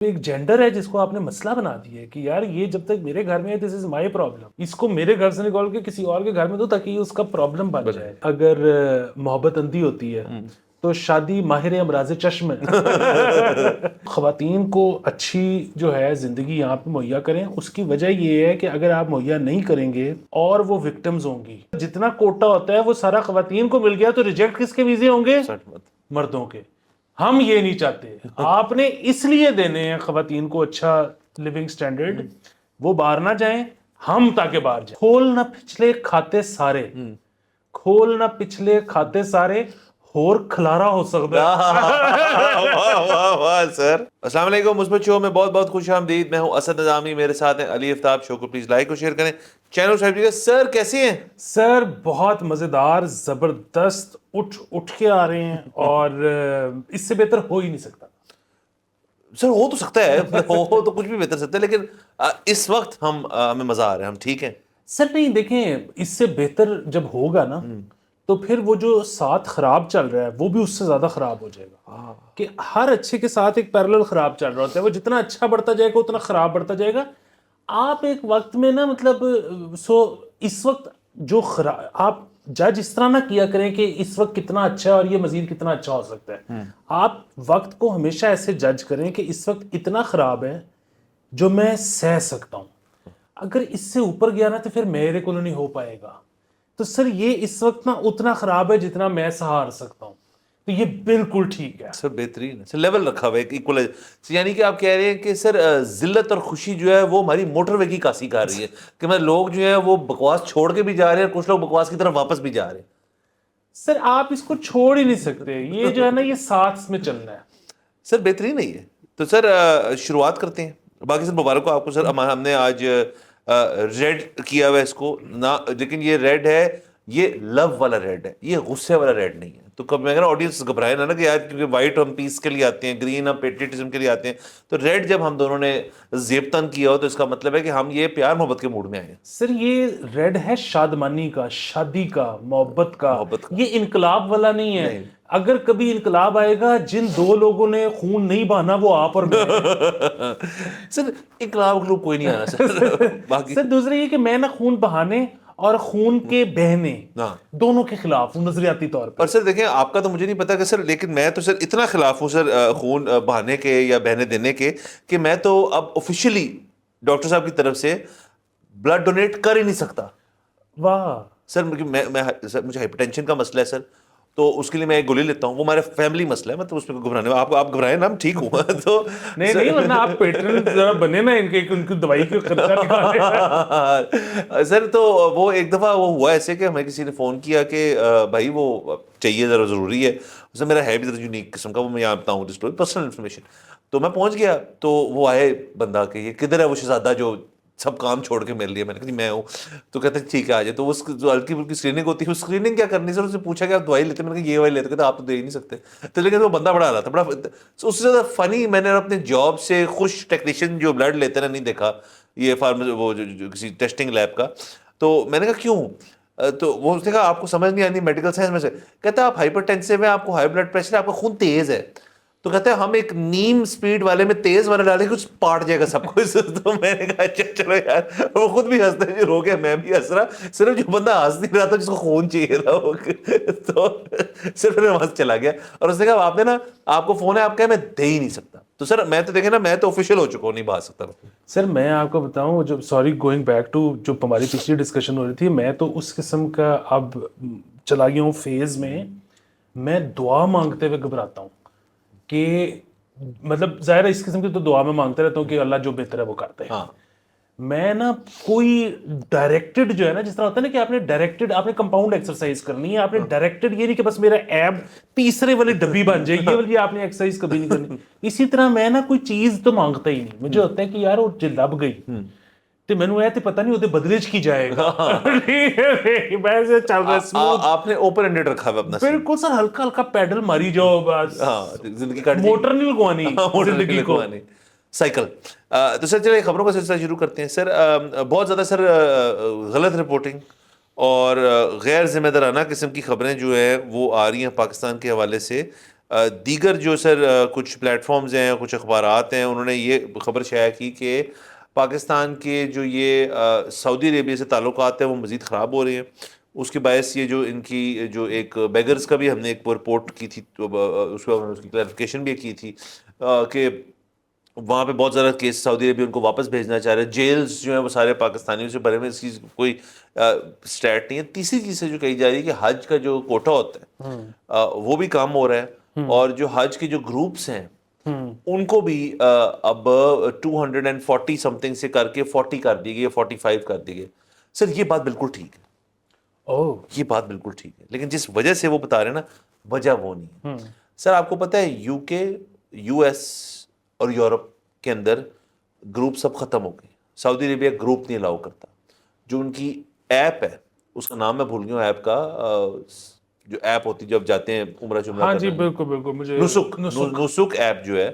ایک جینڈر ہے جس کو آپ نے مسئلہ بنا دیا ہے کہ یار یہ جب تک میرے گھر میں ہے دس از مائی پرابلم، اس کو میرے گھر سے نکال کے کسی اور کے گھر میں دو تاکہ اس کا پرابلم بن جائے. اگر محبت اندھی ہوتی ہے تو شادی ماہر امراض چشم ہے. خواتین کو اچھی جو ہے زندگی یہاں پہ مہیا کریں. اس کی وجہ یہ ہے کہ اگر آپ مہیا نہیں کریں گے اور وہ وکٹمز ہوں گی، جتنا کوٹا ہوتا ہے وہ سارا خواتین کو مل گیا تو ریجیکٹ کس کے ویزے ہوں گے؟ مردوں کے. ہم یہ نہیں چاہتے. آپ نے اس لیے دینے ہیں خواتین کو اچھا لیونگ سٹینڈرڈ، وہ باہر نہ جائیں، ہم تاکہ باہر جائیں. کھول نہ پچھلے کھاتے سارے، کھول نہ پچھلے کھاتے سارے، اور کھلارا ہو سکتا ہے. واہ سر. السلام علیکم، مثبت شو میں بہت بہت خوش آمدید. میں ہوں اسد نظامی، میرے ساتھ ہیں علی افتاب. شو کو پلیز لائک اور شیئر کریں، چینل سبسکرائب. سر کیسے ہیں؟ سر بہت مزیدار، زبردست، اٹھ کے آ رہے ہیں اور اس سے بہتر ہو ہی نہیں سکتا. سر ہو تو سکتا ہے، ہو تو کچھ بھی بہتر سکتا ہے، لیکن اس وقت ہمیں مزہ آ رہا ہے، ہم ٹھیک ہیں. سر نہیں دیکھیں، اس سے بہتر جب ہوگا نا تو پھر وہ جو ساتھ خراب چل رہا ہے وہ بھی اس سے زیادہ خراب ہو جائے گا. کہ ہر اچھے کے ساتھ ایک پیرلل خراب چل رہا ہوتا ہے، وہ جتنا اچھا بڑھتا جائے گا اتنا خراب بڑھتا جائے گا. آپ ایک وقت میں نا مطلب اس وقت جو آپ جج اس طرح نہ کیا کریں کہ اس وقت کتنا اچھا ہے اور یہ مزید کتنا اچھا ہو سکتا ہے. آپ وقت کو ہمیشہ ایسے جج کریں کہ اس وقت اتنا خراب ہے جو میں سہ سکتا ہوں، اگر اس سے اوپر گیا نا تو پھر میرے کو نہیں ہو پائے گا. تو سر یہ اس وقت نا اتنا خراب ہے جتنا میں سہار سکتا ہوں، تو یہ بالکل ٹھیک ہے. سر بہترین ہے سر، لیول رکھا ہوا ہے ایک ایکول. یعنی کہ آپ کہہ رہے ہیں کہ سر ذلت اور خوشی جو ہے وہ ہماری موٹر وے کی کاسی کر رہی ہے کہ میں لوگ جو ہے وہ بکواس چھوڑ کے بھی جا رہے ہیں، کچھ لوگ بکواس کی طرف واپس بھی جا رہے ہیں. سر آپ اس کو چھوڑ ہی نہیں سکتے، یہ جو ہے نا یہ ساتھ میں چلنا ہے. سر بہترین ہے یہ. تو سر شروعات کرتے ہیں. باقی سر مبارک ہو آپ کو سر. ہم نے آج ریڈ کیا ہوا ہے اس کو نہ، لیکن یہ ریڈ ہے، یہ لو والا ریڈ ہے، یہ غصے والا ریڈ نہیں ہے. تو کب میں کہہ رہا ہوں آڈینس گھبرائے نا کہ یار، کیونکہ وائٹ ہم پیس کے لیے آتے ہیں، گرین ہم پیٹریٹزم کے لیے آتے ہیں، تو ریڈ جب ہم دونوں نے زیبتن کیا ہو تو اس کا مطلب ہے کہ ہم یہ پیار محبت کے موڈ میں آئے ہیں. سر یہ ریڈ ہے شادمانی کا، شادی کا، محبت کا. محبت کا. یہ انقلاب والا نہیں ہے. اگر کبھی انقلاب آئے گا، جن دو لوگوں نے خون نہیں بہانا وہ آپ اور میں. سر انقلاب لوگ کوئی نہیں آنا سر. باقی سر دوسرا یہ کہ میں نہ خون بہانے اور خون کے بہنے دونوں کے خلاف ہوں نظریاتی طور پر. اور سر دیکھیں، آپ کا تو مجھے نہیں پتا کہ سر، لیکن میں تو سر اتنا خلاف ہوں سر خون بہانے کے یا بہنے دینے کے کہ میں تو اب آفیشیلی ڈاکٹر صاحب کی طرف سے بلڈ ڈونیٹ کر ہی نہیں سکتا. واہ سر مجھے ہائپر ٹینشن کا مسئلہ ہے سر، تو اس کے لیے میں ایک گولی لیتا ہوں، وہ ہمارے فیملی مسئلہ ہے، مطلب اس پہ گھبرانے آپ گھبرائیں نا، ہم ٹھیک ہوں. تو نہیں ورنہ آپ پیٹرن ذرا بنے نا ان کی دوائی کی خرچہ نکالے. سر تو وہ ایک دفعہ وہ ہوا ایسے کہ ہمیں کسی نے فون کیا کہ بھائی وہ چاہیے، ذرا ضروری ہے. اس میں میرا ہے بھی ذرا یونیک قسم کا، وہ میں یہاں بتاؤں ڈسکلوز پرسنل انفارمیشن. تو میں پہنچ گیا تو وہ آئے بندہ کہ یہ کدھر ہے وہ شہزادہ جو سب کام چھوڑ کے میرے لیے. میں نے کہا جی میں ہوں. تو کہتے ہیں ٹھیک ہے آ جائے. تو اس جو ہلکی پھلکی اسکریننگ ہوتی ہے، اس اسکریننگ کیا کرنی سر؟ اس سے پوچھا کہ آپ دوائی لیتے ہیں؟ میں نے کہا یہ دوائی لیتے. کہتے آپ تو دے ہی نہیں سکتے. تو لیکن وہ بندہ بڑا رہا تھا، بڑا اس سے زیادہ فنی میں نے اپنے جاب سے خوش ٹیکنیشین جو بلڈ لیتے ہیں نہیں دیکھا، یہ وہ جو کسی ٹیسٹنگ لیب کا. تو میں نے کہا کیوں؟ تو وہ اس نے کہا آپ کو سمجھ نہیں آتی میڈیکل سائنس میں سے. کہتا ہے آپ ہائپر ٹینسو ہیں، آپ کو ہائی بلڈ پریشر ہے، آپ کا خون تیز ہے. تو کہتے ہیں ہم ایک نیم سپیڈ والے میں تیز والا ڈالیں گے، کچھ پاٹ جائے گا سب کچھ. تو میں نے کہا چلو یار. وہ خود بھی ہنستے ہیں، رو گیا، میں بھی ہنس رہا. صرف جو بندہ ہنس نہیں رہا تھا جس کو خون چاہیے تھا وہ تو صرف میں ہنس چلا گیا. اور اس نے کہا آپ نے نا، آپ کو فون ہے، آپ کہے میں دے ہی نہیں سکتا. تو سر میں تو دیکھیں نا، میں تو آفیشیل ہو چکا ہوں، نہیں بات سکتا. سر میں آپ کو بتاؤں، جو سوری گوئنگ بیک ٹو جو ہماری پچھلی ڈسکشن ہو رہی تھی، میں تو اس قسم کا اب چلا گیا ہوں فیز میں دعا مانگتے ہوئے گھبراتا ہوں کہ مطلب ظاہر ہے اس قسم کی تو دعا میں مانگتا رہتا ہوں کہ اللہ جو بہتر ہے وہ کرتے ہیں. میں نا کوئی ڈائریکٹڈ جو ہے نا، جس طرح ہوتا ہے نا کہ آپ نے ڈائریکٹڈ، آپ نے کمپاؤنڈ ایکسرسائز کرنی ہے، آپ نے ڈائریکٹڈ یہ نہیں کہ بس میرا ایب تیسرے والی ڈبی بن جائے، یہ والی آپ نے ایکسرسائز کبھی نہیں کرنی. اسی طرح میں نا کوئی چیز تو مانگتا ہی نہیں. مجھے ہوتا ہے کہ یار وہ جو لب گئی تو میں نے تو پتہ نہیں ہوتے بدلے کی جائے گا. آپ نے اوپن اینڈڈ رکھا ہوا اپنا. بالکل سر، ہلکا ہلکا پیڈل ماری جاؤ بس. زندگی کاٹ موٹر نہیں لگوانی زندگی کو، سائیکل. تو سر چلے خبروں کا سلسلہ شروع کرتے ہیں. سر بہت زیادہ سر غلط رپورٹنگ اور غیر ذمہ دارانہ قسم کی خبریں جو ہیں وہ آ رہی ہیں پاکستان کے حوالے سے. دیگر جو سر کچھ پلیٹ فارمز ہیں کچھ اخبارات ہیں انہوں نے یہ خبر شائع کی کہ پاکستان کے جو یہ سعودی عربیہ سے تعلقات ہیں وہ مزید خراب ہو رہے ہیں. اس کے باعث یہ جو ان کی جو ایک بیگرز کا بھی ہم نے ایک رپورٹ کی تھی اس کی کلیریفیکیشن بھی کی تھی کہ وہاں پہ بہت زیادہ کیس سعودی عربیہ ان کو واپس بھیجنا چاہ رہے ہیں. جیلز جو ہیں وہ سارے پاکستانیوں سے بھرے ہوئے. اس کی کوئی اسٹیٹ نہیں ہے. تیسری چیز سے جو کہی جا رہی ہے کہ حج کا جو کوٹا ہوتا ہے وہ بھی کام ہو رہا ہے اور جو حج کے جو گروپس ہیں ان کو بھی اب 240 سم تھنگ سے کر کے 40 کر دی گئی 45 کر دی گئی. سر یہ بات بالکل ٹھیک ہے. یہ بات بالکل ٹھیک ہے لیکن جس وجہ سے وہ بتا رہے ہیں نا وجہ وہ نہیں ہے. سر آپ کو پتہ ہے یو کے یو ایس اور یورپ کے اندر گروپ سب ختم ہو گئے. سعودی عربیہ گروپ نہیں الاؤ کرتا. جو ان کی ایپ ہے اس کا نام میں بھول گیا ہوں ایپ کا جو ایپ ہوتی جب جاتے ہیں عمرہ شمرہ ہاں جی بالکل بالکل مجھے نسک ایپ جو ہے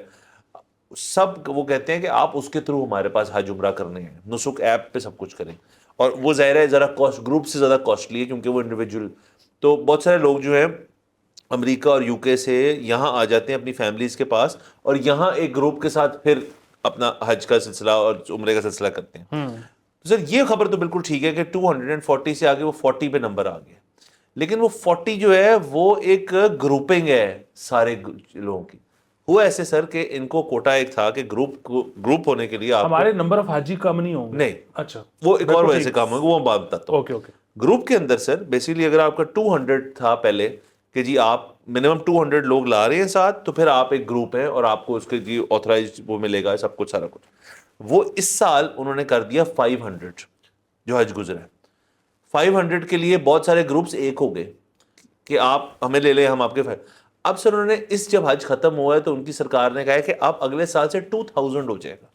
سب وہ کہتے ہیں کہ آپ اس کے تھرو ہمارے پاس حج عمرہ کرنے ہیں. نسک ایپ پہ سب کچھ کریں اور وہ ظاہر ہے ذرا گروپ سے زیادہ کاسٹلی ہے کیونکہ وہ انڈیویجول. تو بہت سارے لوگ جو ہیں امریکہ اور یو کے سے یہاں آ جاتے ہیں اپنی فیملیز کے پاس اور یہاں ایک گروپ کے ساتھ پھر اپنا حج کا سلسلہ اور عمرے کا سلسلہ کرتے ہیں. سر یہ خبر تو بالکل ٹھیک ہے کہ 240 سے آگے وہ 40 پہ نمبر آ گیا لیکن وہ 40 جو ہے وہ ایک گروپنگ ہے سارے لوگوں کی. ہوا ایسے سر کہ ان کو کوٹا ایک تھا کہ گروپ ہونے کے لیے ہمارے نمبر آف حاجی کم نہیں ہوں گے. نہیں اچھا وہ ایک اور وجہ سے کام ہوگا وہ بات بتاتا ہوں. اوکے گروپ کے اندر سر بیسیکلی اگر آپ کا 200 تھا پہلے کہ جی آپ منیمم 200 لوگ لا رہے ہیں ساتھ تو پھر آپ ایک گروپ ہیں اور آپ کو اس کے جی آتھرائز وہ ملے گا سب کچھ سارا کچھ. وہ اس سال انہوں نے کر دیا 500 جو حج گزرا ہے. 500 کے لیے بہت سارے گروپس ایک ہو گئے کہ آپ ہمیں لے لیں ہم آپ کے. اب سر انہوں نے اس جب حج ختم ہوا ہے تو ان کی سرکار نے کہا ہے کہ اب اگلے سال سے 2000 ہو جائے گا.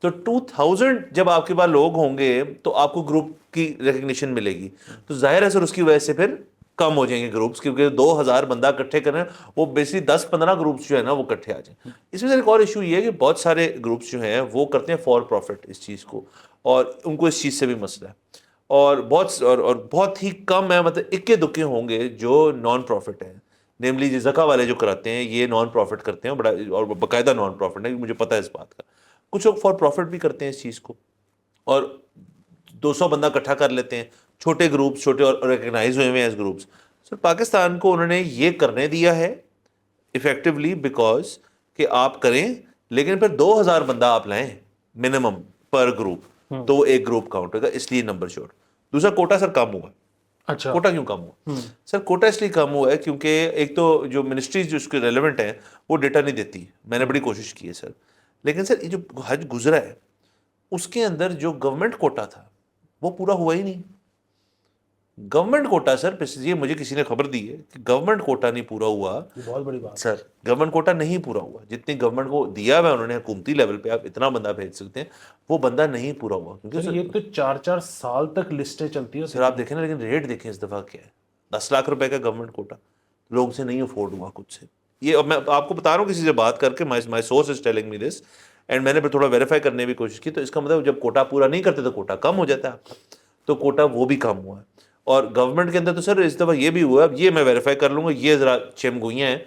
تو 2000 جب آپ کے پاس لوگ ہوں گے تو آپ کو گروپ کی ریکگنیشن ملے گی. تو ظاہر ہے سر اس کی وجہ سے پھر کم ہو جائیں گے گروپس کیونکہ 2000 بندہ اکٹھے کریں وہ بیسکلی 10-15 گروپس جو ہے نا وہ اکٹھے آ جائیں. اس میں سے ایک اور ایشو یہ ہے کہ بہت سارے گروپس جو ہیں وہ کرتے ہیں فار پروفٹ اس چیز کو اور ان کو اس چیز سے بھی مسئلہ ہے اور بہت ہی کم ہے مطلب اکے دکے ہوں گے جو نان پروفٹ ہیں. نیملی زکا والے جو کراتے ہیں یہ نان پروفٹ کرتے ہیں بڑا اور باقاعدہ نان پروفٹ ہے مجھے پتہ ہے اس بات کا. کچھ لوگ فار پروفٹ بھی کرتے ہیں اس چیز کو اور 200 بندہ اکٹھا کر لیتے ہیں چھوٹے گروپس چھوٹے اور ریکگنائز ہوئے ہیں ایز گروپس. سر پاکستان کو انہوں نے یہ کرنے دیا ہے ایفیکٹولی بیکاز کہ آپ کریں لیکن پھر 2000 بندہ آپ لائیں منیمم پر گروپ تو وہ ایک گروپ کاؤنٹ ہوگا اس لیے نمبر شورٹ. دوسرا کوٹا سر کم ہوا. اچھا کوٹا کیوں کم ہوا سر؟ کوٹا اس لیے کم ہوا ہے کیونکہ ایک تو جو منسٹریز جو اس کے ریلیونٹ ہیں وہ ڈیٹا نہیں دیتی. میں نے بڑی کوشش کی ہے سر لیکن سر یہ جو حج گزرا ہے اس کے اندر جو گورنمنٹ کوٹا تھا وہ پورا ہوا ہی نہیں. گورنمنٹ کوٹا سر یہ مجھے کسی نے خبر دی ہے کہ گورنمنٹ کوٹا نہیں پورا ہوا. بہت بڑی بات سر گورنمنٹ کوٹا نہیں پورا ہوا. جتنی گورنمنٹ کو دیا ہوا انہوں نے حکومتی لیول پہ آپ اتنا بندہ بھیج سکتے ہیں وہ بندہ نہیں پورا ہوا کیونکہ یہ تو 4 سال تک لسٹیں چلتی ہیں سر. آپ دیکھیں نا لیکن ریٹ دیکھیں اس دفعہ کیا ہے. 10 لاکھ روپے کا گورنمنٹ کوٹا لوگ سے نہیں افورڈ ہوا کچھ سے. یہ میں آپ کو بتا رہا ہوں کسی سے بات کر کے my source is telling me this and میں نے پھر تھوڑا ویریفائی کرنے کی کوشش کی. تو اس کا مطلب جب کوٹا پورا نہیں کرتے تو کوٹا کم ہو جاتا ہے آپ کا. تو کوٹا وہ بھی کم ہوا ہے. اور گورنمنٹ کے اندر تو سر اس دفعہ یہ بھی ہوا اب یہ میں ویریفائی کر لوں گا یہ ذرا چم گوئیاں ہیں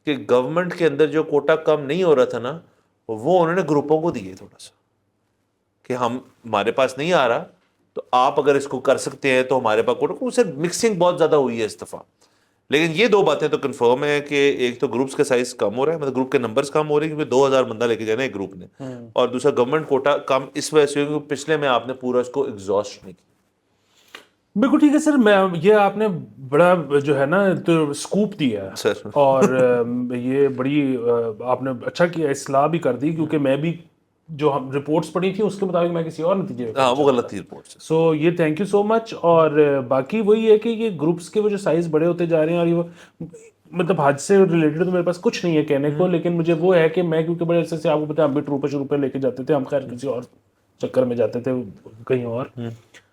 کہ گورنمنٹ کے اندر جو کوٹا کم نہیں ہو رہا تھا نا وہ انہوں نے گروپوں کو دیے تھوڑا سا کہ ہمارے پاس نہیں آ رہا تو آپ اگر اس کو کر سکتے ہیں تو ہمارے پاس کوٹا کو. سر مکسنگ بہت زیادہ ہوئی ہے اس دفعہ. لیکن یہ 2 باتیں تو کنفرم ہے کہ ایک تو گروپس کا سائز کم ہو رہا ہے مطلب گروپ کے نمبرز کم ہو رہے ہیں کیونکہ 2000 بندہ لے کے جانا ہے ایک گروپ نے اور دوسرا گورنمنٹ کوٹا کم اس وجہ سے کیونکہ پچھلے میں آپ نے پورا اس کو ایگزاسٹ نہیں کیا. بالکل ٹھیک ہے سر. میں یہ آپ نے بڑا جو ہے نا تو سکوپ دیا ہے سر اور یہ بڑی آپ نے اچھا کیا اصلاح بھی کر دی کیونکہ میں بھی جو ہم رپورٹس پڑھی تھی اس کے مطابق میں کسی اور نتیجے وہ غلط تھی رپورٹ سے. سو یہ تھینک یو سو مچ. اور باقی وہی ہے کہ یہ گروپس کے وہ جو سائز بڑے ہوتے جا رہے ہیں اور یہ مطلب حج سے ریلیٹڈ تو میرے پاس کچھ نہیں ہے کہنے کو لیکن مجھے وہ ہے کہ میں کیونکہ بڑے عرصے سے آپ کو پتہ ہے ہم بھی ٹروپے لے کے جاتے تھے. ہم خیر کسی اور چکر میں جاتے تھے کہیں اور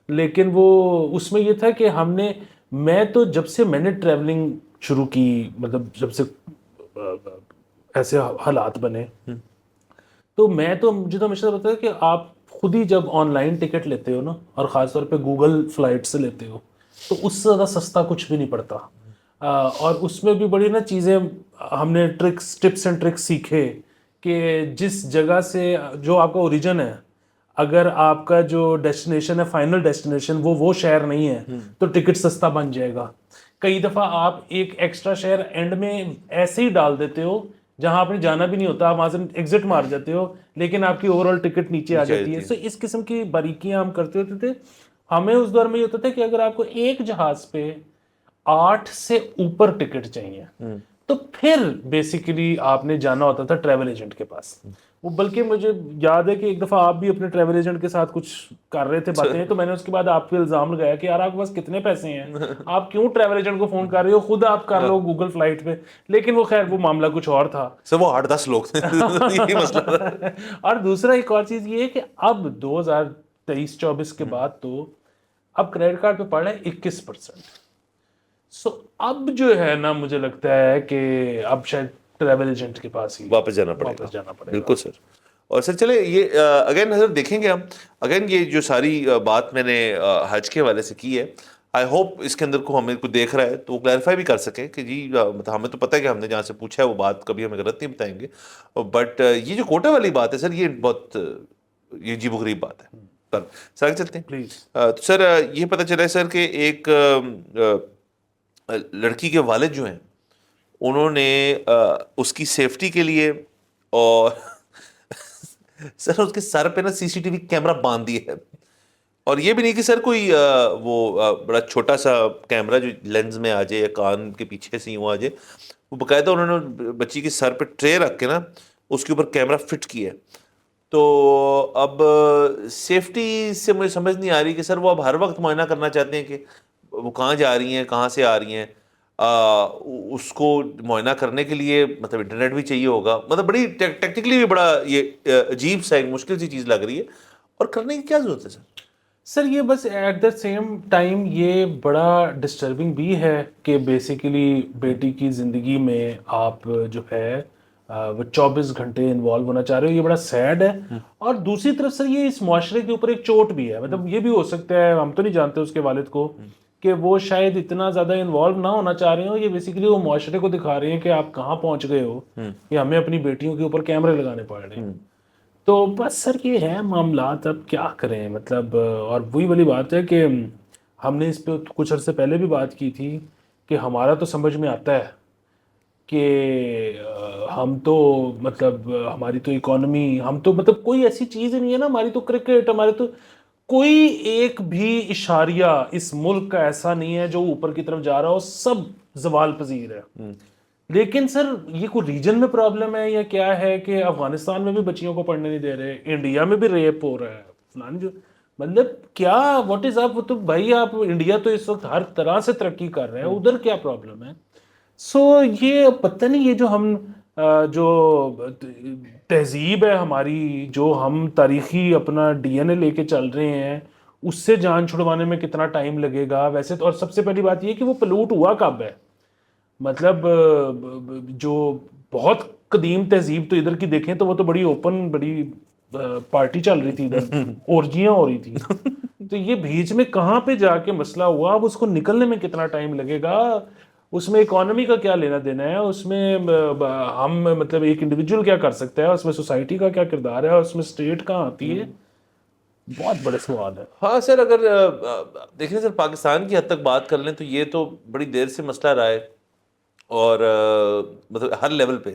لیکن وہ اس میں یہ تھا کہ میں تو جب سے میں نے ٹریولنگ شروع کی مطلب جب سے ایسے حالات بنے تو مجھے تو ہمیشہ پتا ہے کہ آپ خود ہی جب آن لائن ٹکٹ لیتے ہو نا اور خاص طور پہ گوگل فلائٹ سے لیتے ہو تو اس سے زیادہ سستا کچھ بھی نہیں پڑتا. اور اس میں بھی بڑی نا چیزیں ہم نے ٹپس اینڈ ٹرکس سیکھے کہ جس جگہ سے جو آپ کا اوریجن ہے، اگر آپ کا جو ڈیسٹینیشن ہے، فائنل ڈیسٹینیشن وہ شہر نہیں ہے تو ٹکٹ سستا بن جائے گا. کئی دفعہ آپ ایک ایکسٹرا شہر اینڈ میں ایسے ہی ڈال دیتے ہو جہاں آپ نے جانا بھی نہیں ہوتا، آپ وہاں سے ایگزٹ مار جاتے ہو، لیکن آپ کی اوور آل ٹکٹ نیچے آ جاتی ہے. سو اس قسم کی باریکیاں ہم کرتے ہوتے تھے. ہمیں اس دور میں یہ ہوتا تھا کہ اگر آپ کو ایک جہاز پہ 8 سے اوپر ٹکٹ چاہیے تو پھر بیسیکلی آپ نے جانا ہوتا تھا ٹریول ایجنٹ کے پاس. وہ بلکہ مجھے یاد ہے کہ ایک دفعہ آپ بھی اپنے ٹریول ایجنٹ کے ساتھ کچھ کر رہے تھے باتیں، تو میں نے اس کے بعد آپ پہ الزام لگایا کہ یار آپ کے پاس کتنے پیسے ہیں، آپ کیوں ٹریول ایجنٹ کو فون کر رہے ہو، خود آپ کر لو گوگل فلائٹ پہ. لیکن وہ خیر وہ معاملہ کچھ اور تھا سر. وہ 8-10 لوگ تھے یہی مسئلہ تھا. اور دوسرا ایک اور چیز یہ ہے کہ اب 2023-24 کے بعد تو اب کریڈٹ کارڈ پہ پڑ رہا ہے 21%. سو اب جو ہے نا مجھے لگتا ہے کہ اب شاید ٹریول ایجنٹ کے پاس ہی واپس جانا پڑے گا. بالکل سر. اور سر چلے یہ اگین حضرت دیکھیں گے ہم اگین یہ جو ساری بات میں نے حج کے حوالے سے کی ہے، آئی ہوپ اس کے اندر کو ہمیں کوئی دیکھ رہا ہے تو وہ کلیریفائی بھی کر سکے کہ جی ہمیں تو پتہ ہے کہ ہم نے جہاں سے پوچھا ہے وہ بات کبھی ہمیں غلط نہیں بتائیں گے. بٹ یہ جو کوٹا والی بات ہے سر، یہ بہت یہ عجیب و غریب بات ہے. سر آگے چلتے ہیں پلیز. تو سر یہ پتہ چلا ہے سر کہ ایک لڑکی کے والد جو ہیں انہوں نے اس کی سیفٹی کے لیے اور سر اس کے سر پہ نا CCTV کیمرہ باندھ دیے ہے. اور یہ بھی نہیں کہ سر کوئی وہ بڑا چھوٹا سا کیمرہ جو لینز میں آ جائے یا کان کے پیچھے سے یوں آ جائے، وہ باقاعدہ انہوں نے بچی کے سر پہ ٹرے رکھ کے نا اس کے اوپر کیمرہ فٹ کیا ہے. تو اب سیفٹی سے مجھے سمجھ نہیں آ رہی کہ سر وہ اب ہر وقت معائنہ کرنا چاہتے ہیں کہ وہ کہاں جا رہی ہیں، کہاں سے آ رہی ہیں. اس کو معائنہ کرنے کے لیے مطلب انٹرنیٹ بھی چاہیے ہوگا، مطلب بڑی ٹیکنیکلی بھی بڑا یہ عجیب سا ایک مشکل سی چیز لگ رہی ہے. اور کرنے کی کیا ضرورت ہے سر؟ سر یہ بس ایٹ دا سیم ٹائم یہ بڑا ڈسٹربنگ بھی ہے کہ بیسیکلی بیٹی کی زندگی میں آپ جو ہے وہ 24 گھنٹے انوالو ہونا چاہ رہے ہو. یہ بڑا سیڈ ہے. اور دوسری طرف سر یہ اس معاشرے کے اوپر ایک چوٹ بھی ہے. مطلب یہ بھی ہو سکتا ہے، ہم تو نہیں جانتے اس کے والد کو، کہ وہ شاید اتنا زیادہ انوالو نہ ہونا چاہ رہے ہوں. یہ بیسیکلی وہ معاشرے کو دکھا رہے ہیں کہ آپ کہاں پہنچ گئے ہو کہ ہمیں اپنی بیٹیوں کے اوپر کیمرے لگانے پڑ رہے ہیں. تو بس سر یہ ہے معاملات، اب کیا کریں مطلب. اور وہی والی بات ہے کہ ہم نے اس پہ کچھ عرصے پہلے بھی بات کی تھی کہ ہمارا تو سمجھ میں آتا ہے کہ ہم تو مطلب ہماری تو اکانومی، ہم تو مطلب کوئی ایسی چیز نہیں ہے نا، ہماری تو کرکٹ، ہمارے تو کوئی ایک بھی اشاریہ اس ملک کا ایسا نہیں ہے جو اوپر کی طرف جا رہا ہو، سب زوال پذیر ہے. لیکن سر یہ کوئی ریجن میں پرابلم ہے یا کیا ہے کہ افغانستان میں بھی بچیوں کو پڑھنے نہیں دے رہے، انڈیا میں بھی ریپ ہو رہا ہے فلان جو مطلب کیا واٹ از آپ. تو بھائی آپ انڈیا تو اس وقت ہر طرح سے ترقی کر رہے ہیں، ادھر کیا پرابلم ہے؟ سو یہ پتہ نہیں، یہ جو ہم جو تہذیب ہے ہماری، جو ہم تاریخی اپنا DNA لے کے چل رہے ہیں، اس سے جان چھڑوانے میں کتنا ٹائم لگے گا ویسے تو. اور سب سے پہلی بات یہ کہ وہ پلوٹ ہوا کب ہے. مطلب جو بہت قدیم تہذیب تو ادھر کی دیکھیں تو وہ تو بڑی اوپن، بڑی پارٹی چل رہی تھی ادھر، اورجیاں ہو رہی تھی. تو یہ بیچ میں کہاں پہ جا کے مسئلہ ہوا، اب اس کو نکلنے میں کتنا ٹائم لگے گا، اس میں اکانومی کا کیا لینا دینا ہے، اس میں ہم مطلب ایک انڈیویجول کیا کر سکتا ہے، اس میں سوسائٹی کا کیا کردار ہے، اس میں اسٹیٹ کہاں آتی ہے. بہت بڑے سوال ہے. ہاں سر، اگر دیکھیں سر پاکستان کی حد تک بات کر لیں تو یہ تو بڑی دیر سے مسئلہ رہا ہے. اور مطلب ہر لیول پہ،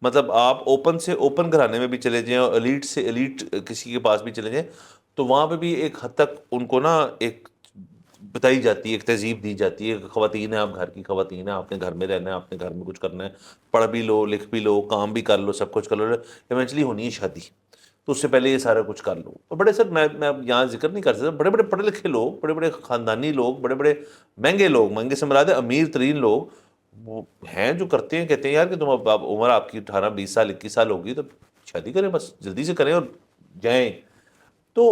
مطلب آپ اوپن سے اوپن گھرانے میں بھی چلے جائیں اور ایلیٹ سے ایلیٹ کسی کے پاس بھی چلے جائیں تو وہاں پہ بھی ایک حد تک ان کو نا ایک بتائی جاتی ہے، ایک تہذیب دی جاتی ہے. خواتین ہیں، آپ گھر کی خواتین ہیں، آپ نے گھر میں رہنا ہے، آپ نے گھر میں کچھ کرنا ہے، پڑھ بھی لو، لکھ بھی لو، کام بھی کر لو، سب کچھ کر لو، ایونچولی ہونی ہے شادی، تو اس سے پہلے یہ سارا کچھ کر لو. اور بڑے سر میں یہاں ذکر نہیں کر سکتا، بڑے بڑے پڑھے لکھے لوگ، بڑے بڑے خاندانی لوگ، بڑے بڑے مہنگے لوگ، مہنگے سے مراد ہے امیر ترین لوگ وہ ہیں جو کرتے ہیں، کہتے ہیں یار کہ تم اب عمر آپ کی 18-20 سال 21 سال ہوگی تو شادی کریں، بس جلدی سے کریں اور جائیں. تو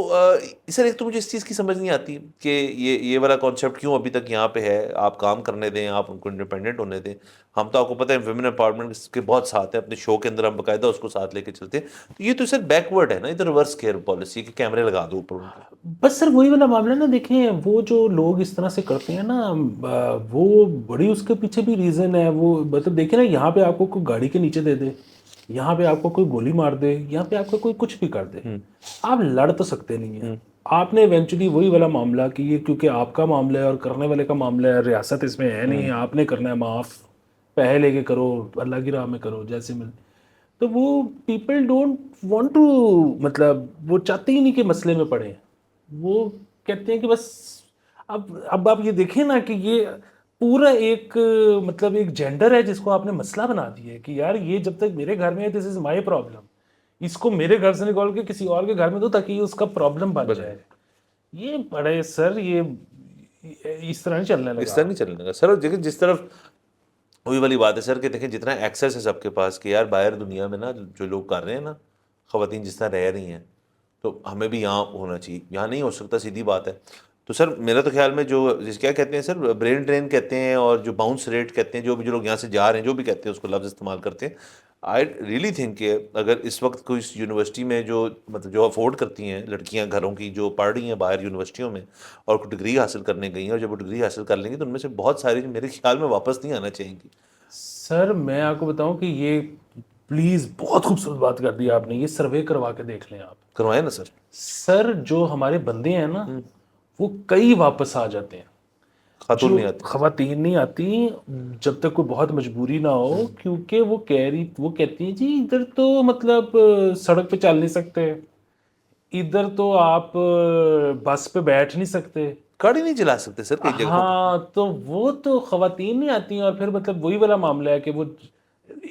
سر ایک تو مجھے اس چیز کی سمجھ نہیں آتی کہ یہ والا کانسیپٹ کیوں ابھی تک یہاں پہ ہے. آپ کام کرنے دیں, آپ ان کو انڈیپینڈنٹ ہونے دیں. ہم تو آپ کو پتہ ہے ویمن امپاورمنٹ کے بہت ساتھ ہیں, اپنے شو کے اندر ہم باقاعدہ اس کو ساتھ لے کے چلتے ہیں. تو یہ تو سر بیکورڈ ہے نا, یہ تو ریورس کیئر پالیسی کہ کیمرے لگا دو اوپر ان کے. بس سر وہی والا معاملہ نا, دیکھیں وہ جو لوگ اس طرح سے کرتے ہیں نا, وہ بڑی اس کے پیچھے بھی ریزن ہے. وہ مطلب دیکھیں نا, یہاں پہ آپ کو کوئی گاڑی کے نیچے دے دے, یہاں پہ آپ کو کوئی گولی مار دے, یہاں پہ آپ کو کوئی کچھ بھی کر دے, آپ لڑ تو سکتے نہیں ہیں. آپ نے ایونچولی وہی والا معاملہ کہ یہ کیونکہ آپ کا معاملہ ہے اور کرنے والے کا معاملہ ہے, ریاست اس میں ہے نہیں, آپ نے کرنا ہے معاف, پیسے لے کے کرو, اللہ کی راہ میں کرو جیسے مل. تو وہ پیپل ڈونٹ وانٹ ٹو, مطلب وہ چاہتے ہی نہیں کہ مسئلے میں پڑیں. وہ کہتے ہیں کہ بس اب آپ یہ دیکھیں نا کہ یہ پورا ایک مطلب ایک جینڈر ہے جس کو آپ نے مسئلہ بنا دیا ہے کہ یار یہ جب تک میرے گھر میں ہے دس از مائی پرابلم, اس کو میرے گھر سے نکال کے کسی اور کے گھر میں دو تاکہ یہ اس کا پرابلم بن جائے. یہ بڑے سر یہ اس طرح نہیں چلنے لگا. اس طرح نہیں چلنے لگا سر. دیکھیں جس طرف وہی والی بات ہے سر کہ دیکھیں جتنا ایکسیس ہے سب کے پاس کہ یار باہر دنیا میں نا جو لوگ کر رہے ہیں نا, خواتین جس طرح رہ رہی ہیں, تو ہمیں بھی یہاں ہونا چاہیے. یہاں نہیں ہو سکتا, سیدھی بات ہے. تو سر میرا تو خیال میں جو کیا کہتے ہیں سر, برین ڈرین کہتے ہیں اور جو باؤنس ریٹ کہتے ہیں, جو لوگ یہاں سے جا رہے ہیں جو بھی کہتے ہیں اس کو لفظ استعمال کرتے ہیں, آئی ریئلی تھنک کہ اگر اس وقت کوئی یونیورسٹی میں جو مطلب جو افورڈ کرتی ہیں لڑکیاں گھروں کی, جو پڑھ رہی ہیں باہر یونیورسٹیوں میں اور کوئی ڈگری حاصل کرنے گئی ہیں, اور جب وہ ڈگری حاصل کر لیں گی تو ان میں سے بہت ساری میرے خیال میں واپس نہیں آنا چاہیں گی. سر میں آپ کو بتاؤں کہ یہ پلیز بہت خوبصورت بات کر دی آپ نے, یہ سروے کروا کے دیکھ لیں آپ. کروائے نا سر. سر جو ہمارے بندے ہیں نا وہ کئی واپس آ جاتے ہیں, خاتون جو نہیں آتی. خواتین نہیں آتی جب تک کوئی بہت مجبوری نہ ہو, کیونکہ وہ کہتی ہیں جی ادھر تو مطلب سڑک پہ چل نہیں سکتے, ادھر تو آپ بس پہ بیٹھ نہیں سکتے, گاڑی نہیں چلا سکتے سر کئی جگہوں پہ. ہاں تو وہ تو خواتین نہیں آتی ہیں. اور پھر مطلب وہی والا معاملہ ہے کہ وہ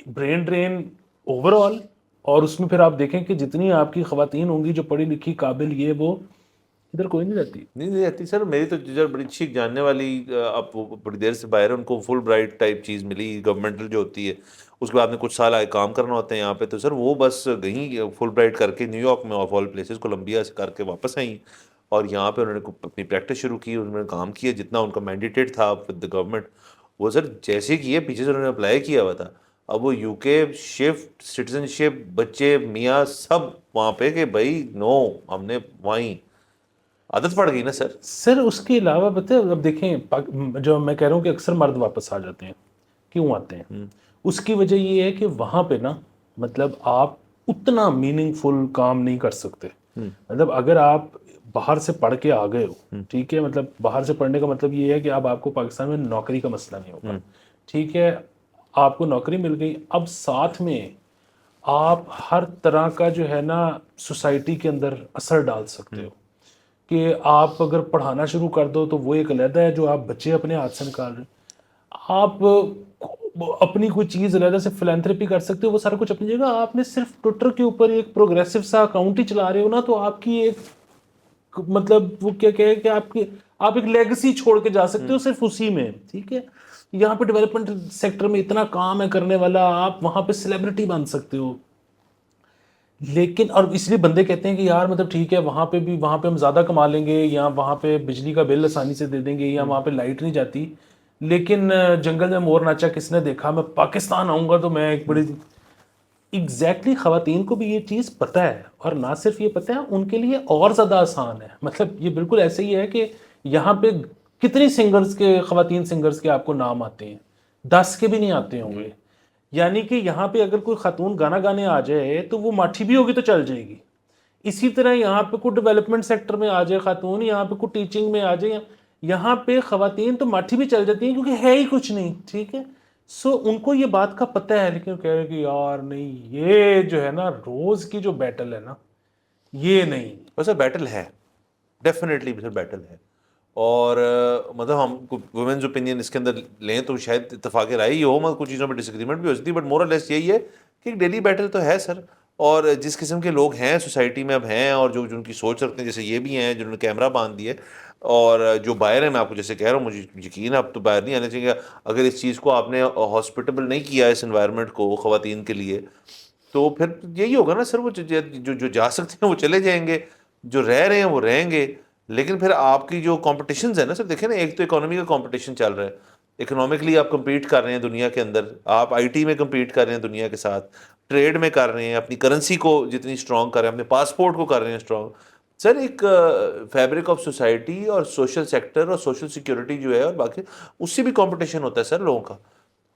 برین ڈرین اوور آل, اور اس میں پھر آپ دیکھیں کہ جتنی آپ کی خواتین ہوں گی جو پڑھی لکھی قابل, یہ وہ ادھر کوئی نہیں رہتی. نہیں رہتی سر. میری تو جو بڑی اچھی جاننے والی, اب وہ بڑی دیر سے باہر ہے, ان کو فل برائٹ ٹائپ چیز ملی گورنمنٹل جو ہوتی ہے, اس کے بعد میں کچھ سال آگے کام کرنا ہوتا ہے یہاں پہ. تو سر وہ بس گئیں فل برائٹ کر کے نیو یارک میں, آف آل پلیسز کولمبیا سے کر کے واپس آئیں, اور یہاں پہ انہوں نے اپنی پریکٹس شروع کی, انہوں نے کام کیا جتنا ان کا مینڈیٹیڈ تھا ود دا گورنمنٹ. وہ سر جیسے کیے, پیچھے سے انہوں نے اپلائی کیا ہوا تھا, اب وہ یو کے شفٹ سٹیزن شپ, بچے میاں سب وہاں پہ کہ بھائی نو, ہم نے وہیں عادت پڑ گئی نا سر. سر اس کے علاوہ پتہ ہے, اب دیکھیں جو میں کہہ رہا ہوں کہ اکثر مرد واپس آ جاتے ہیں, کیوں آتے ہیں, اس کی وجہ یہ ہے کہ وہاں پہ نا مطلب آپ اتنا میننگ فل کام نہیں کر سکتے. مطلب اگر آپ باہر سے پڑھ کے آ گئے ہو, ٹھیک ہے, مطلب باہر سے پڑھنے کا مطلب یہ ہے کہ اب آپ کو پاکستان میں نوکری کا مسئلہ نہیں ہوگا, ٹھیک ہے, آپ کو نوکری مل گئی, اب ساتھ میں آپ ہر طرح کا جو ہے نا سوسائٹی کے اندر اثر ڈال سکتے ہو. کہ آپ اگر پڑھانا شروع کر دو تو وہ ایک علیحدہ ہے جو آپ بچے اپنے ہاتھ سے نکال رہے ہیں. آپ اپنی کوئی چیز علیحدہ سے فلینتھریپی کر سکتے ہو, وہ سارا کچھ اپنی جگہ. آپ نے صرف ٹویٹر کے اوپر ایک پروگریسو سا اکاؤنٹ ہی چلا رہے ہو نا, تو آپ کی ایک مطلب وہ کیا کہے کہ آپ ایک لیگسی چھوڑ کے جا سکتے ہو صرف اسی میں, ٹھیک ہے. یہاں پہ ڈیولپمنٹ سیکٹر میں اتنا کام ہے کرنے والا, آپ وہاں پہ سیلیبریٹی بن سکتے ہو. لیکن اور اس لیے بندے کہتے ہیں کہ یار مطلب ٹھیک ہے وہاں پہ ہم زیادہ کما لیں گے, یا وہاں پہ بجلی کا بل آسانی سے دے دیں گے, یا وہاں پہ لائٹ نہیں جاتی, لیکن جنگل میں مور ناچا کس نے دیکھا, میں پاکستان آؤں گا تو میں ایک بڑی ایگزیکٹلی خواتین کو بھی یہ چیز پتہ ہے, اور نہ صرف یہ پتہ ہے ان کے لیے اور زیادہ آسان ہے. مطلب یہ بالکل ایسے ہی ہے کہ یہاں پہ کتنی سنگرز کے, خواتین سنگرز کے آپ کو نام آتے ہیں, 10 کے بھی نہیں آتے ہوں گے. یعنی کہ یہاں پہ اگر کوئی خاتون گانا گانے آ جائے تو وہ ماٹھی بھی ہوگی تو چل جائے گی. اسی طرح یہاں پہ کوئی ڈیولپمنٹ سیکٹر میں آ جائے خاتون, یہاں پہ کوئی ٹیچنگ میں آ جائے, یہاں پہ خواتین تو ماٹھی بھی چل جاتی ہیں کیونکہ ہے ہی کچھ نہیں, ٹھیک ہے. سو ان کو یہ بات کا پتہ ہے, لیکن کہہ رہے کہ یار نہیں, یہ جو ہے نا روز کی جو بیٹل ہے نا, یہ نہیں. ویسے بیٹل ہے, ڈیفینیٹلی سر بیٹل ہے. اور مطلب ہم وومنز اوپینین اس کے اندر لیں تو شاید اتفاق رائے ہی ہو, مگر کچھ چیزوں پہ ڈس ایگریمنٹ بھی ہو سکتی ہے, بٹ مور اور لیس یہی ہے کہ ایک ڈیلی بیٹل تو ہے سر. اور جس قسم کے لوگ ہیں سوسائٹی میں اب ہیں, اور جو جن کی سوچ رکھتے ہیں, جیسے یہ بھی ہیں جنہوں نے کیمرہ باندھ دیے, اور جو باہر ہیں, میں آپ کو جیسے کہہ رہا ہوں, مجھے یقین ہے اب تو باہر نہیں آنا چاہیے. اگر اس چیز کو آپ نے ہاسپٹیبل نہیں کیا اس انوائرمنٹ کو خواتین کے لیے, تو پھر یہی ہوگا نا سر, وہ جو جا سکتے ہیں وہ چلے جائیں گے, جو رہ رہے ہیں وہ رہیں گے, لیکن پھر آپ کی جو کمپٹیشنز ہیں نا سر, دیکھیں نا, ایک تو اکانومی کا کمپٹیشن چل رہا ہے, اکنامکلی آپ کمپیٹ کر رہے ہیں دنیا کے اندر, آپ آئی ٹی میں کمپیٹ کر رہے ہیں دنیا کے ساتھ, ٹریڈ میں کر رہے ہیں, اپنی کرنسی کو جتنی اسٹرانگ کر رہے ہیں, اپنے پاسپورٹ کو کر رہے ہیں اسٹرانگ. سر ایک فیبرک آف سوسائٹی اور سوشل سیکٹر اور سوشل سیکورٹی جو ہے اور باقی, اس سے بھی کمپٹیشن ہوتا ہے سر لوگوں کا.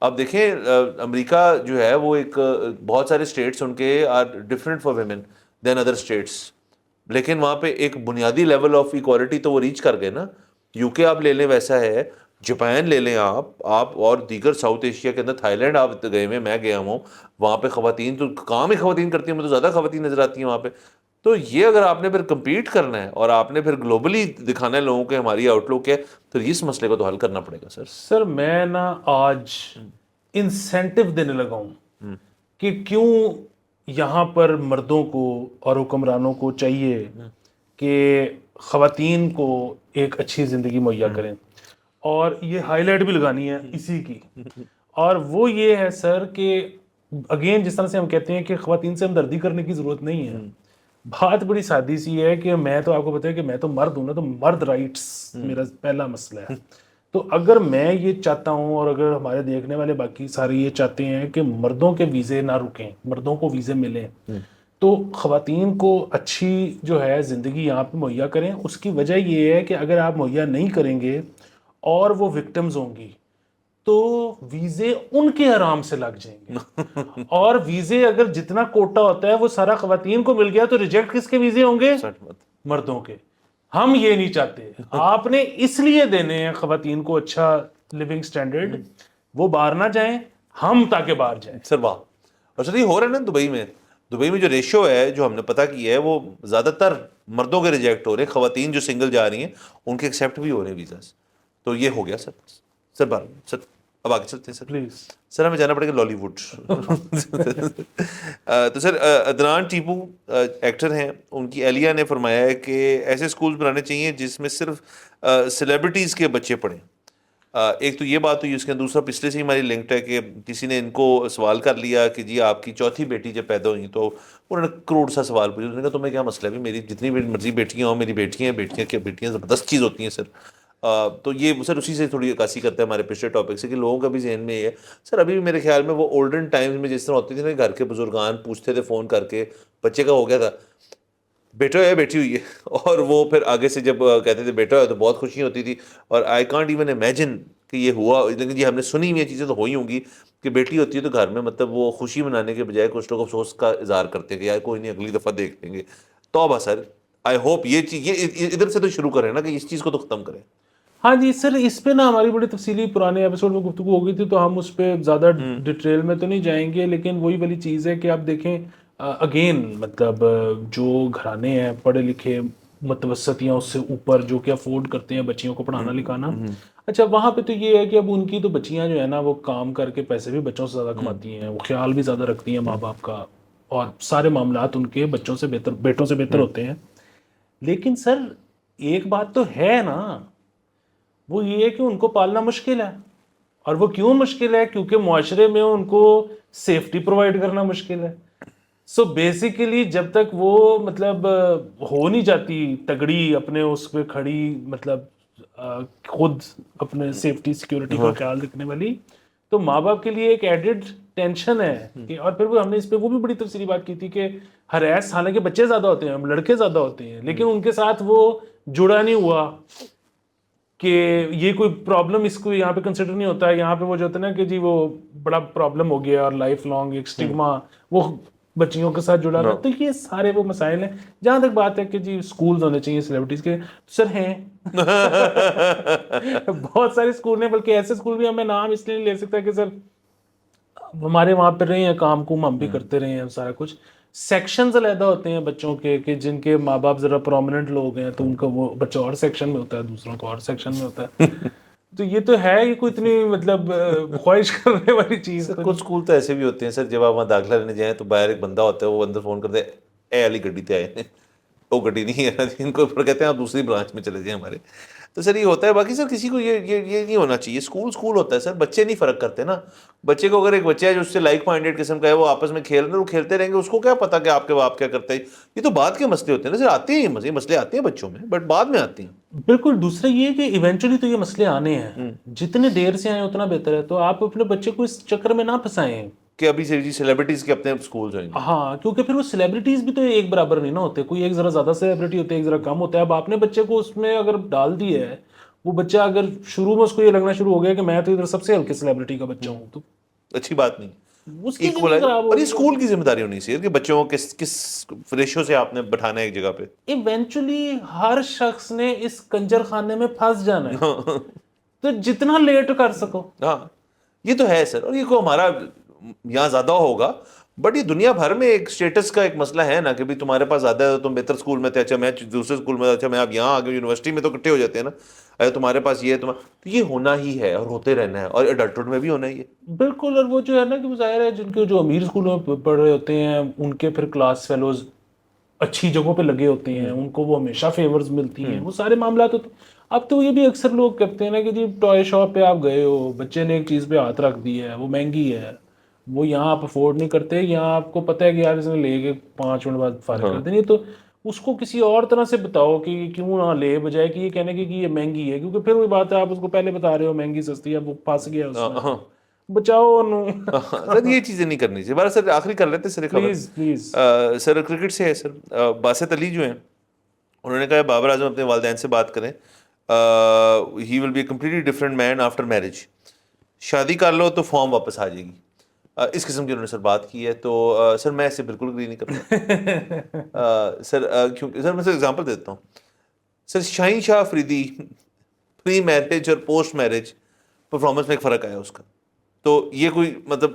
اب دیکھیں امریکہ جو ہے وہ ایک بہت سارے اسٹیٹس ان کے are different for women than other states, لیکن وہاں پہ ایک بنیادی لیول آف ایکوالٹی تو وہ ریچ کر گئے نا. یو کے آپ لے لیں ویسا ہے, جاپان لے لیں آپ اور دیگر ساؤتھ ایشیا کے اندر, تھائی لینڈ آپ گئے ہوئے, میں گیا ہوں وہاں پہ خواتین تو کام ہی خواتین کرتی ہیں, مجھے تو زیادہ خواتین نظر آتی ہیں وہاں پہ. تو یہ اگر آپ نے پھر کمپیٹ کرنا ہے اور آپ نے پھر گلوبلی دکھانا ہے لوگوں کے ہماری آؤٹ لک ہے, تو اس مسئلے کو تو حل کرنا پڑے گا سر. سر میں نا آج انسینٹیو دینے لگا ہوں کہ کیوں یہاں پر مردوں کو اور حکمرانوں کو چاہیے کہ خواتین کو ایک اچھی زندگی مہیا کریں, اور یہ ہائی لائٹ بھی لگانی ہے اسی کی. اور وہ یہ ہے سر کہ اگین جس طرح سے ہم کہتے ہیں کہ خواتین سے ہمدردی کرنے کی ضرورت نہیں ہے, بات بڑی سادی سی ہے کہ میں تو آپ کو پتا ہے کہ میں تو مرد ہوں نا, تو مرد رائٹس میرا پہلا مسئلہ ہے. تو اگر میں یہ چاہتا ہوں اور اگر ہمارے دیکھنے والے باقی سارے یہ چاہتے ہیں کہ مردوں کے ویزے نہ رکیں, مردوں کو ویزے ملیں, تو خواتین کو اچھی جو ہے زندگی یہاں پہ مہیا کریں. اس کی وجہ یہ ہے کہ اگر آپ مہیا نہیں کریں گے اور وہ وکٹمز ہوں گی تو ویزے ان کے آرام سے لگ جائیں گے, اور ویزے اگر جتنا کوٹا ہوتا ہے وہ سارا خواتین کو مل گیا تو ریجیکٹ کس کے ویزے ہوں گے؟ مردوں کے. ہم یہ نہیں چاہتے. آپ نے اس لیے دینے ہیں خواتین کو اچھا لیونگ سٹینڈرڈ, وہ باہر نہ جائیں, ہم تاکہ باہر جائیں. سر واہ. اور سر یہ ہو رہا ہے نا دبئی میں جو ریشو ہے جو ہم نے پتہ کی ہے, وہ زیادہ تر مردوں کے ریجیکٹ ہو رہے ہیں, خواتین جو سنگل جا رہی ہیں ان کے ایکسیپٹ بھی ہو رہے ہیں ویزاز. تو یہ ہو گیا سر. سر اب آگے چلتے ہیں سر. پلیز سر ہمیں جانا پڑے گا لالی ووڈ. تو سر عدنان ٹیپو ایکٹر ہیں, ان کی اہلیہ نے فرمایا ہے کہ ایسے اسکول بنانے چاہیے جس میں صرف سیلیبریٹیز کے بچے پڑھیں. ایک تو یہ بات ہوئی, اس کے دوسرا پچھلے سے ہی ہماری لنکڈ ہے کہ کسی نے ان کو سوال کر لیا کہ جی آپ کی چوتھی بیٹی جب پیدا ہوئی تو انہوں نے کروڑ سا سوال پوچھا. انہوں نے کہا تمہیں کیا مسئلہ ہے, میری جتنی مرضی بیٹیاں ہوں میری بیٹیاں ہیں, بیٹیاں زبردست چیز ہوتی ہیں سر. تو یہ سر اسی سے تھوڑی عکاسی کرتا ہے ہمارے پچھلے ٹاپک سے کہ لوگوں کا بھی ذہن میں یہ ہے سر. ابھی بھی میرے خیال میں وہ اولڈن ٹائمز میں جس طرح ہوتی تھی نا, گھر کے بزرگان پوچھتے تھے فون کر کے بچے کا ہو گیا تھا, بیٹا ہے بیٹی ہوئی ہے, اور وہ پھر آگے سے جب کہتے تھے بیٹا ہے تو بہت خوشی ہوتی تھی. اور آئی کانٹ ایون امیجن کہ یہ ہوا, لیکن جی ہم نے سنی ہوئی چیزیں تو ہوئی ہوں گی کہ بیٹی ہوتی ہے تو گھر میں مطلب وہ خوشی منانے کے بجائے کچھ لوگ افسوس کا اظہار کرتے ہیں کہ یار کوئی نہیں اگلی دفعہ دیکھ لیں گے. توبہ سر, آئی ہوپ یہ چیز یہ ادھر سے تو شروع کریں نا کہ اس چیز کو تو ختم کریں. ہاں جی سر, اس پہ نا ہماری بڑی تفصیلی پرانے ایپیسوڈ میں گفتگو ہو گئی تھی, تو ہم اس پہ زیادہ ڈیٹیل میں تو نہیں جائیں گے. لیکن وہی والی چیز ہے کہ آپ دیکھیں اگین مطلب جو گھرانے ہیں پڑھے لکھے متوسط یا اس سے اوپر جو کہ افورڈ کرتے ہیں بچیوں کو پڑھانا لکھانا, اچھا وہاں پہ تو یہ ہے کہ اب ان کی تو بچیاں جو ہے نا وہ کام کر کے پیسے بھی بچوں سے زیادہ کماتی ہیں, وہ خیال بھی زیادہ رکھتی ہیں ماں باپ کا, اور سارے معاملات ان کے بیٹوں سے بہتر ہوتے ہیں. لیکن سر ایک بات تو ہے نا, وہ یہ ہے کہ ان کو پالنا مشکل ہے. اور وہ کیوں مشکل ہے؟ کیونکہ معاشرے میں ان کو سیفٹی پرووائڈ کرنا مشکل ہے. سو بیسیکلی جب تک وہ مطلب ہو نہیں جاتی تگڑی اپنے اس پہ کھڑی, مطلب خود اپنے سیفٹی سیکیورٹی کا خیال رکھنے والی, تو ماں باپ کے لیے ایک ایڈڈ ٹینشن ہے کہ. اور پھر ہم نے اس پہ وہ بھی بڑی تفصیلی بات کی تھی کہ ہراس, حالانکہ بچے زیادہ ہوتے ہیں, لڑکے زیادہ ہوتے ہیں, لیکن ان کے ساتھ وہ جڑا نہیں ہوا کہ یہ کوئی پرابلم اس کو یہاں پہ کنسیڈر نہیں ہوتا ہے. یہاں پہ وہ جو ہوتا ہے نا کہ جی وہ بڑا پرابلم ہو گیا اور لائف لانگ ایک سٹگما وہ بچیوں کے ساتھ جڑا رہا. تو یہ سارے وہ مسائل ہیں. جہاں تک بات ہے کہ جی سکولز ہونے چاہیے سیلیبریٹیز کے, سر ہیں بہت سارے سکول ہیں, بلکہ ایسے سکول بھی ہمیں نام اس لیے نہیں لے سکتا کہ سر ہمارے وہاں پہ رہے ہیں کام کو ہم بھی کرتے رہے ہیں سارا کچھ. سیکشنز علیحدہ ہوتے ہیں بچوں کے کہ جن کے ماں باپ ذرا پرومیننٹ لوگ ہیں تو ان کا وہ بچہ اور سیکشن میں ہوتا ہے, دوسروں کو اور سیکشن میں ہوتا ہے. تو یہ تو ہے یہ کوئی اتنی مطلب خواہش کرنے والی چیز. کچھ اسکول تو ایسے بھی ہوتے ہیں سر, جب آپ وہاں داخلہ لینے جائیں تو باہر ایک بندہ ہوتا ہے, وہ اندر فون کرتے اے علی گڈی تے آئے ہیں, وہ گڈی نہیں ہے ان کو, کہتے ہیں آپ دوسری برانچ میں چلے جائیں ہمارے. تو سر یہ ہوتا ہے. باقی سر کسی کو یہ نہیں ہونا چاہیے. اسکول ہوتا ہے سر, بچے نہیں فرق کرتے نا. بچے کو اگر ایک بچہ ہے جو اس سے لائک مائنڈیڈ قسم کا ہے, وہ آپس میں کھیل رہے ہیں, وہ کھیلتے رہیں گے, اس کو کیا پتا کہ آپ کے باپ کیا کرتے ہیں. یہ تو بعد کے مسئلے ہوتے ہیں نا سر. آتے ہیں یہ مسئلے آتے ہیں بچوں میں, بٹ بعد میں آتے ہیں. بالکل. دوسرا یہ کہ ایونچولی تو یہ مسئلے آنے ہیں, جتنے دیر سے آئیں اتنا بہتر ہے. تو آپ اپنے بچے کو اس چکر میں نہ پھنسائیں کہ ابھی سے سیلیبریٹیز کے اپنے اسکول ہوئیں گے. ہاں, کیونکہ پھر وہ سیلیبریٹیز بھی تو ایک برابر نہیں نا ہوتے. کوئی ایک ذرا زیادہ سیلیبریٹی ہوتے ہیں, ایک ذرا کم ہوتا ہے. اب آپ نے بچے کو اس میں اگر ڈال دی ہے, وہ بچہ اگر شروع میں اس کو یہ لگنا شروع ہو گیا کہ میں تو ادھر سب سے ہلکے سیلیبریٹی کا بچہ ہوں, تو اچھی بات نہیں. اس کی زندگی خراب اور یہ اسکول کی ذمہ داری ہونی چاہیے کہ بچوں کو کس ریشو سے آپ نے بٹھانا ہے ایک جگہ پہ. ایونچولی ہر شخص نے اس کنجر خانے میں پھنس جانا ہے, تو جتنا لیٹ کر سکو. ہاں یہ تو ہے سر. اور یہ کو ہمارا یہاں زیادہ ہوگا, بٹ یہ دنیا بھر میں ایک اسٹیٹس کا ایک مسئلہ ہے نا, کہ بھی تمہارے پاس زیادہ ہے, تم بہتر اسکول میں تھے, اچھا میں دوسرے اسکول میں, اچھا میں اب یہاں آ گیا یونیورسٹی میں, تو اکٹھے ہو جاتے ہیں نا. اگر تمہارے پاس یہ ہے, تو یہ ہونا ہی ہے اور ہوتے رہنا ہے, اور ایڈلٹہڈ میں بھی ہونا ہی ہے. بالکل. اور وہ جو ہے نا کہ ظاہر ہے جن کے جو امیر اسکولوں میں پڑھ رہے ہوتے ہیں, ان کے پھر کلاس فیلوز اچھی جگہوں پہ لگے ہوتے ہیں, ان کو وہ ہمیشہ فیورز ملتی ہیں, وہ سارے معاملات ہوتے ہیں. اب تو یہ بھی اکثر لوگ کرتے ہیں نا کہ جی ٹوائے شاپ پہ آپ گئے ہو, بچے نے ایک چیز پہ ہاتھ رکھ دی ہے, وہ مہنگی ہے, وہ یہاں آپ افورڈ نہیں کرتے, یہاں آپ کو پتہ ہے کہ یار اس نے لے کے 5 منٹ بعد فارغ کر دینی, تو اس کو کسی اور طرح سے بتاؤ کہ کیوں نہ لے, بجائے کہ یہ کہنے کہ یہ مہنگی ہے. کیونکہ پھر وہی بات ہے, آپ اس کو پہلے بتا رہے ہو مہنگی سستی ہے, وہ پھنس گیا اس میں. بچاؤ سر یہ چیزیں نہیں کرنی چاہیے. سر آخری کر لیتے سر خبر. پلیز. سر کرکٹ سے ہے سر. باسط علی جو ہیں, انہوں نے کہا بابر اعظم اپنے والدین سے بات کریں, he will be a completely different man after marriage. شادی کر لو تو فارم واپس آ جائے گی. اس قسم کی انہوں نے سر بات کی ہے. تو سر میں اس سے بالکل اگری نہیں کرتا سر. کیونکہ سر میں سر ایگزامپل دیتا ہوں. سر شاہین شاہ افریدی پری میرج اور پوسٹ میرج پرفارمنس میں ایک فرق آیا اس کا. تو یہ کوئی مطلب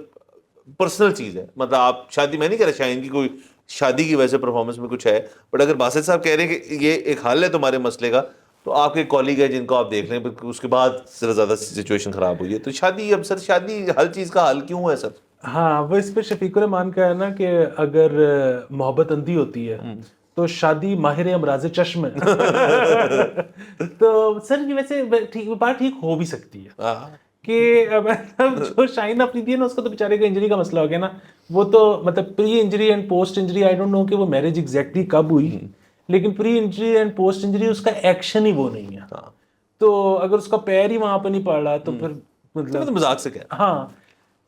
پرسنل چیز ہے, مطلب آپ شادی, میں نہیں کہہ رہا شاہین کی کوئی شادی کی وجہ سے پرفارمنس میں کچھ ہے, بٹ اگر باسط صاحب کہہ رہے ہیں کہ یہ ایک حل ہے تمہارے مسئلے کا, تو آپ کے کالیگ ہیں جن کو آپ دیکھ لیں, اس کے بعد زیادہ سچویشن خراب ہوئی ہے. تو شادی, اب سر شادی ہر چیز کا حل کیوں ہے سر؟ ہاں, وہ اس پہ شفیق الرحمان کا ہے نا کہ اگر محبت اندھی ہوتی ہے تو شادی ماہر امراض چشم ہے. تو سر ویسے بات ٹھیک ہو بھی سکتی ہے کہ مطلب جو شاہین افریدی ہے نا, اس کا تو بیچارے کا انجری کا مسئلہ ہو گیا نا. وہ تو مطلب pre injury and post injury, I don't know کہ وہ میرج ایگزیکٹلی کب ہوئی, لیکن pre injury and post injury اس کا ایکشن ہی وہ نہیں ہے. تو اگر اس کا پیر ہی وہاں پہ نہیں پڑ رہا تو پھر مطلب مذاق سے کیا. ہاں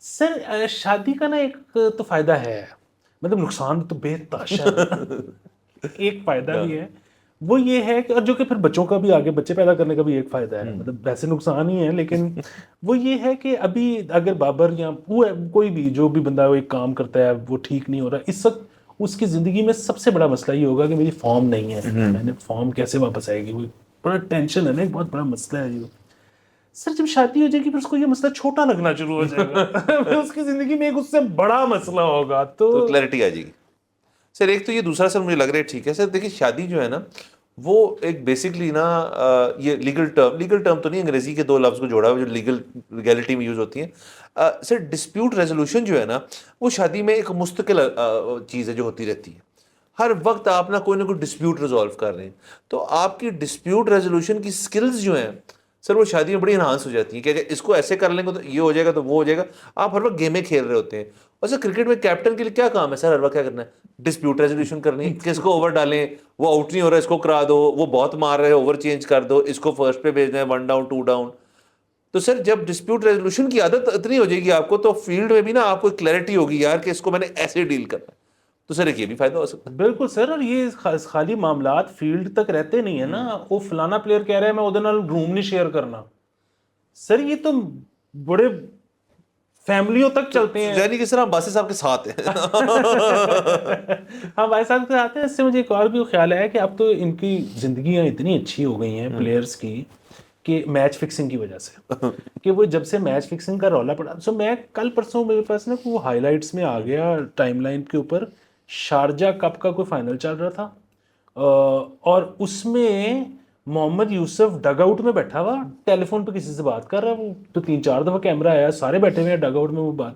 سر, شادی کا نا ایک تو فائدہ ہے, مطلب نقصان تو بے تحاشا ہے. ایک فائدہ بھی ہے, وہ یہ ہے کہ, اور جو کہ پھر بچوں کا بھی, آگے بچے پیدا کرنے کا بھی ایک فائدہ ہے, مطلب ویسے نقصان ہی ہے, لیکن وہ یہ ہے کہ ابھی اگر بابر یا کوئی بھی جو بھی بندہ وہ ایک کام کرتا ہے وہ ٹھیک نہیں ہو رہا, اس وقت اس کی زندگی میں سب سے بڑا مسئلہ یہ ہوگا کہ میری فارم نہیں ہے, میں نے فارم کیسے واپس آئے گی. وہ بڑا ٹینشن ہے نا, ایک بہت بڑا مسئلہ ہے یہ. سر جب شادی ہو جائے گی پھر اس کو یہ مسئلہ چھوٹا لگنا شروع ہو جائے گا, اس کی زندگی میں ایک اس سے بڑا مسئلہ ہوگا, تو کلیئرٹی آ جائے گی. سر ایک تو یہ, دوسرا سر مجھے لگ رہا ہے ٹھیک ہے سر. دیکھیے شادی جو ہے نا, وہ ایک بیسکلی نا, یہ لیگل ٹرم تو نہیں, انگریزی کے 2 لفظ کو جوڑا ہوا جو لیگلٹی میں یوز ہوتی ہیں. سر ڈسپیوٹ ریزولوشن جو ہے نا, وہ شادی میں ایک مستقل چیز ہے جو ہوتی رہتی ہے. ہر وقت آپ نہ کوئی ڈسپیوٹ ریزالو کر رہے ہیں, تو آپ کی ڈسپیوٹ ریزولوشن کی سکلز جو ہیں سر, وہ شادی میں بڑی انہانس ہو جاتی ہیں. کہ اگر اس کو ایسے کر لیں گے تو یہ ہو جائے گا, تو وہ ہو جائے گا. آپ ہر وقت گیمیں کھیل رہے ہوتے ہیں. اور سر کرکٹ میں کیپٹن کے لیے کیا کام ہے سر, ہر وقت کیا کرنا ہے, ڈسپیوٹ ریزولوشن کرنی ہے. کس کو اوور ڈالیں, وہ آؤٹ نہیں ہو رہا ہے اس کو کرا دو, وہ بہت مار رہے ہیں اوور چینج کر دو, اس کو فرسٹ پہ بھیجنا ہے, 1 ڈاؤن 2 ڈاؤن. تو سر جب ڈسپیوٹ ریزولوشن کی عادت اتنی ہو جائے گی آپ کو, تو فیلڈ میں بھی نا آپ کو کلیئرٹی ہوگی یار کہ اس کو میں نے ایسے ڈیل کرنا ہے. تو سر ایک یہ بھی فائدہ ہو سکتا ہے. بالکل سر. اور یہ خالی معاملات فیلڈ تک رہتے نہیں ہیں نا, وہ فلانا پلیئر کہہ رہا ہے میں ادھر نال روم نہیں شیئر کرنا, سر یہ تو بڑے فیملیوں تک چلتے ہیں. یعنی کہ سر ہم باسط صاحب کے ساتھ ہیں. ہاں بھائی صاحب کے ساتھ ہیں. اس سے مجھے ایک اور بھی خیال ہے کہ اب تو ان کی زندگیاں اتنی اچھی ہو گئی ہیں پلیئرز کی, کہ میچ فکسنگ کی وجہ سے, کہ وہ جب سے میچ فکسنگ کا رولا پڑا, سو میں کل پرسوں میرے پاس نا وہ ہائی لائٹس میں آ گیا ٹائم لائن کے اوپر, شارجہ کپ کا کوئی فائنل چل رہا تھا, اور اس میں محمد یوسف ڈگ آؤٹ میں بیٹھا ہوا, ٹیلی فون پہ کسی سے بات کر رہا ہے. وہ تو 3-4 دفعہ کیمرہ آیا, سارے بیٹھے ہوئے ہیں ڈگ آؤٹ میں وہ بات.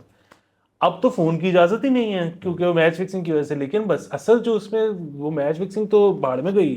اب تو فون کی اجازت ہی نہیں ہے کیونکہ وہ میچ فکسنگ کی وجہ سے, لیکن بس اصل جو اس میں وہ میچ فکسنگ تو بھاڑ میں گئی.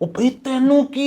ਉਹ ਭਈ ਤੈਨੂੰ ਕੀ